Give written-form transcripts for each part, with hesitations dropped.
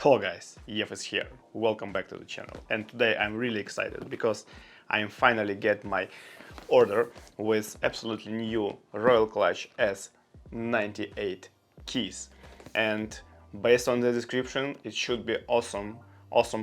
Hello guys, Yev is here. Welcome back to the channel. And today I'm really excited because I am finally get my order with absolutely new Royal Kludge S98 keys. And based on the description, it should be awesome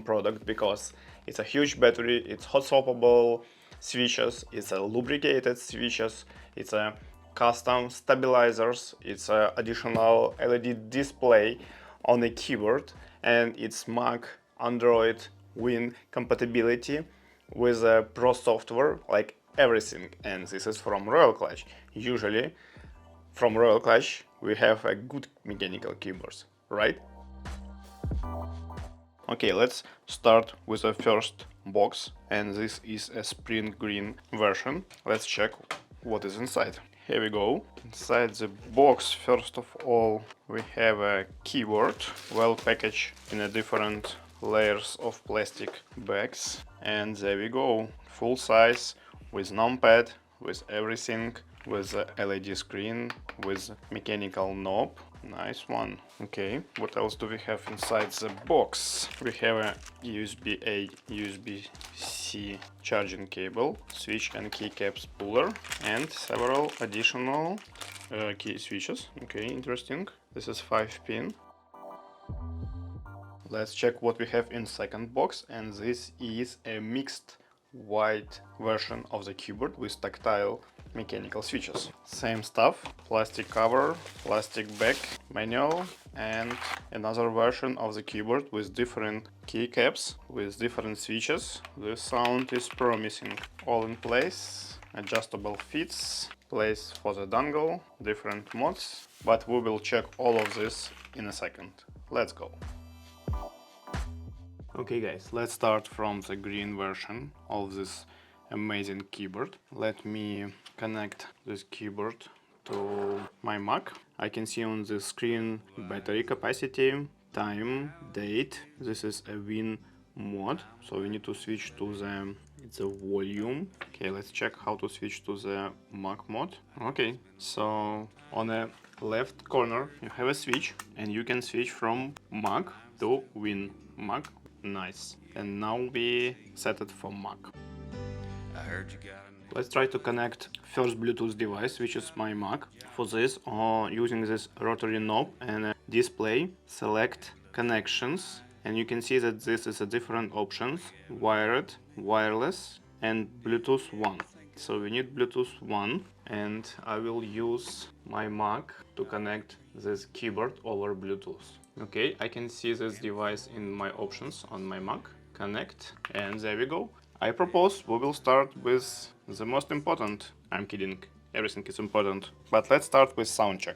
product because it's a huge battery, it's hot swappable switches, it's a lubricated switches, it's a custom stabilizers, it's a additional LED display on a keyboard, and it's Mac, Android, Win compatibility with a Pro software, like everything. And this is from Royal Kludge. Usually from Royal Kludge we have a good mechanical keyboards, right? Okay, let's start with the first box, and this is a spring green version. Let's check what is inside. Here we go. Inside the box, first of all, we have a keyboard, well packaged in a different layers of plastic bags. And there we go, full size, with numpad, with everything, with a LED screen, with mechanical knob. Nice one. Okay, what else do we have inside the box? We have a USB-A, USB-C charging cable, switch and keycaps puller, and several additional key switches. Okay, interesting. This is 5-pin. Let's check what we have in second box, and this is a mixed white version of the keyboard with tactile mechanical switches. Same stuff, plastic cover, plastic back, manual, and another version of the keyboard with different keycaps, with different switches. The sound is promising. All in place, adjustable fits, place for the dongle, different modes, but we will check all of this in a second. Let's go. Okay guys, let's start from the green version of this amazing keyboard. Let me connect this keyboard to my Mac. I can see on the screen battery capacity, time, date. This is a Win mode, so we need to switch to the volume. Okay, let's check how to switch to the Mac mode. Okay, so on the left corner you have a switch, and you can switch from Mac to Win. Mac. Nice. And now we set it for Mac. Let's try to connect first Bluetooth device, which is my Mac. For this, using this rotary knob and a display, select connections, and you can see that this is a different options: wired, wireless, and Bluetooth 1. So we need Bluetooth 1, and I will use my Mac to connect this keyboard over Bluetooth. Okay, I can see this device in my options on my Mac. Connect, and there we go. I propose we will start with the most important. I'm kidding, everything is important. But let's start with sound check.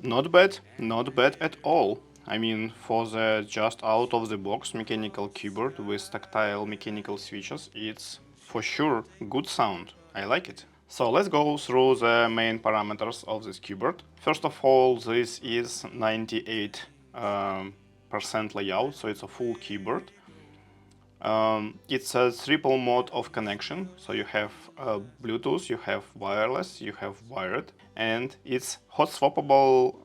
Not bad at all. I mean, for the just out of the box mechanical keyboard with tactile mechanical switches, it's for sure good sound. I like it. So let's go through the main parameters of this keyboard. First of all, this is 98% layout, so it's a full keyboard. It's a triple mode of connection, so you have Bluetooth, you have wireless, you have wired, and it's hot swappable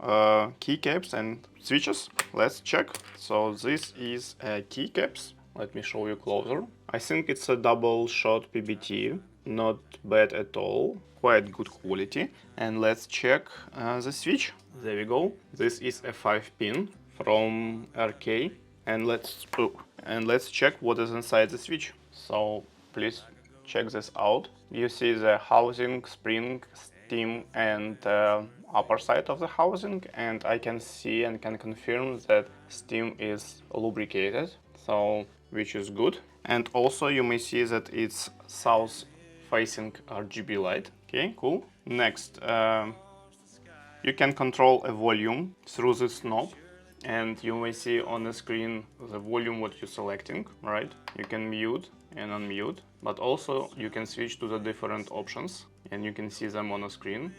keycaps and switches. Let's check. So this is keycaps. Let me show you closer. I think it's a double shot PBT, not bad at all, quite good quality. And let's check the switch. There we go. This is a 5-pin from RK, and let's check what is inside the switch. So please check this out. You see the housing, spring, steam, and upper side of the housing, and I can see and can confirm that steam is lubricated, so which is good. And also you may see that it's south facing RGB light. Okay, cool. Next, you can control a volume through this knob, and you may see on the screen the volume what you're selecting, right? You can mute and unmute, but also you can switch to the different options, and you can see them on the screen.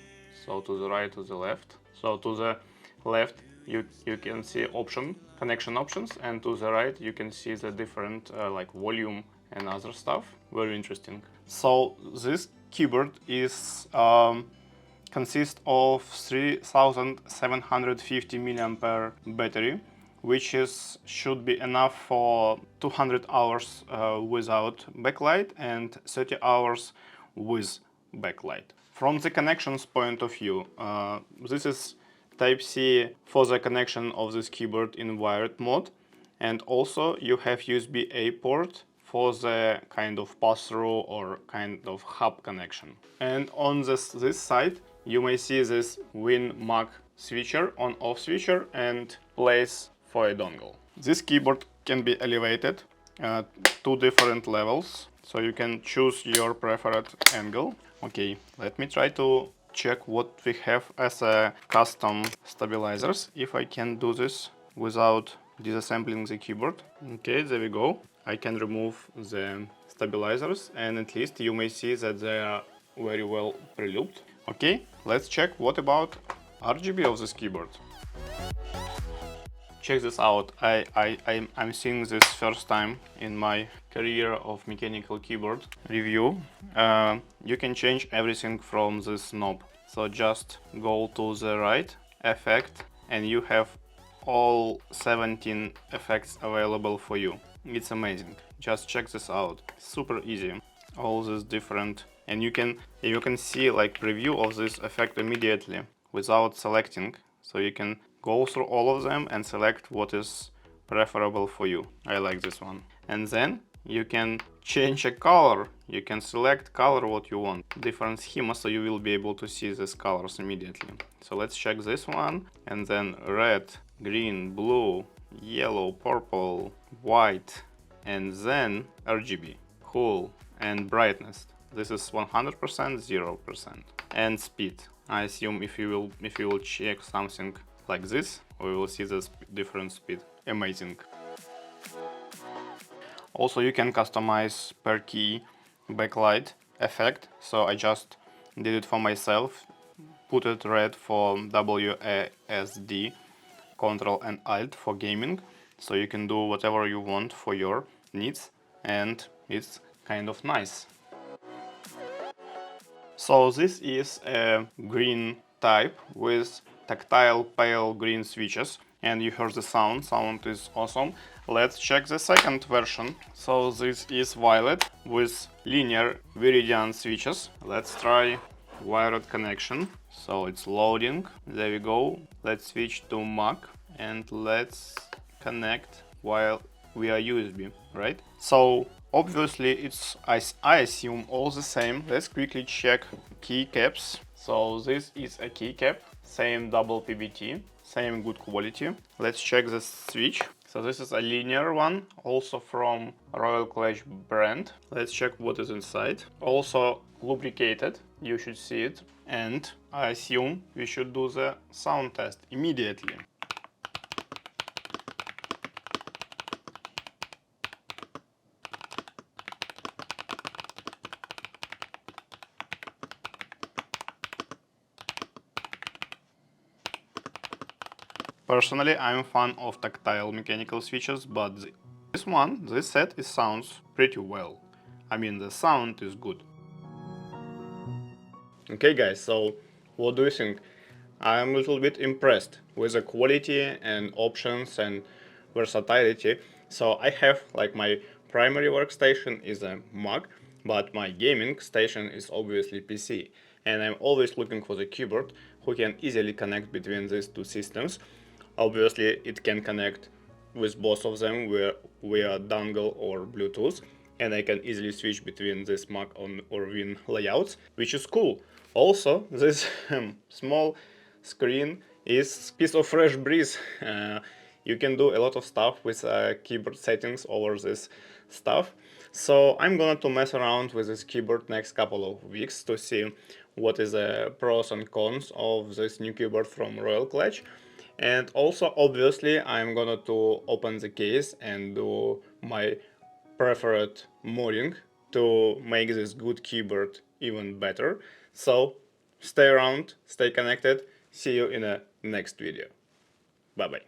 So to the right, to the left. So to the left you can see connection options, and to the right you can see the different like volume and other stuff. Very interesting. So this keyboard is consists of 3750 mAh battery, which should be enough for 200 hours without backlight and 30 hours with backlight. From the connections point of view, this is Type-C for the connection of this keyboard in wired mode, and also you have USB-A port for the kind of pass-through or kind of hub connection. And on this side you may see this Win-Mag switcher, on-off switcher, and place for a dongle. This keyboard can be elevated at 2 different levels, so you can choose your preferred angle. Okay, let me try to check what we have as a custom stabilizers, if I can do this without disassembling the keyboard. Okay, there we go. I can remove the stabilizers, and at least you may see that they are very well pre-looped. Okay, let's check what about RGB of this keyboard. Check this out. I'm seeing this first time in my career of mechanical keyboard review. You can change everything from this knob. So just go to the right, effect, and you have all 17 effects available for you. It's amazing. Just check this out. Super easy. All these different, and you can see like preview of this effect immediately without selecting. So you can go through all of them and select what is preferable for you. I like this one. And then you can change a color. You can select color what you want. Different schema, so you will be able to see these colors immediately. So let's check this one, and then red, green, blue, yellow, purple, white, and then RGB. Cool. And brightness. This is 100%, 0%. And speed. I assume if you will check something like this, we will see this different speed. Amazing. Also, you can customize per key backlight effect. So I just did it for myself. Put it red for WASD, Control and Alt for gaming. So you can do whatever you want for your needs, and it's kind of nice. So this is a green type with tactile pale green switches, and you heard the sound is awesome. Let's check the second version. So this is violet with linear viridian switches. Let's try wired connection. So it's loading. There we go. Let's switch to Mag and let's connect while we are USB, right? So obviously it's, I assume, all the same. Let's quickly check keycaps. So this is a keycap, same double PBT, same good quality. Let's check the switch. So this is a linear one, also from Royal Kludge brand. Let's check what is inside. Also lubricated, you should see it. And I assume we should do the sound test immediately. Personally, I'm a fan of tactile mechanical switches, but this set sounds pretty well. I mean, the sound is good. Okay guys, so what do you think? I'm a little bit impressed with the quality and options and versatility. So I have, like, my primary workstation is a Mac, but my gaming station is obviously PC. And I'm always looking for the keyboard who can easily connect between these two systems. Obviously it can connect with both of them via dongle or Bluetooth, and I can easily switch between this Mac or Win layouts, which is cool. Also, this small screen is a piece of fresh breeze. You can do a lot of stuff with keyboard settings over this stuff. So I'm gonna to mess around with this keyboard next couple of weeks to see what is the pros and cons of this new keyboard from Royal Kludge. And also, obviously, I'm gonna to open the case and do my preferred modding to make this good keyboard even better. So stay around, stay connected, see you in the next video. Bye bye.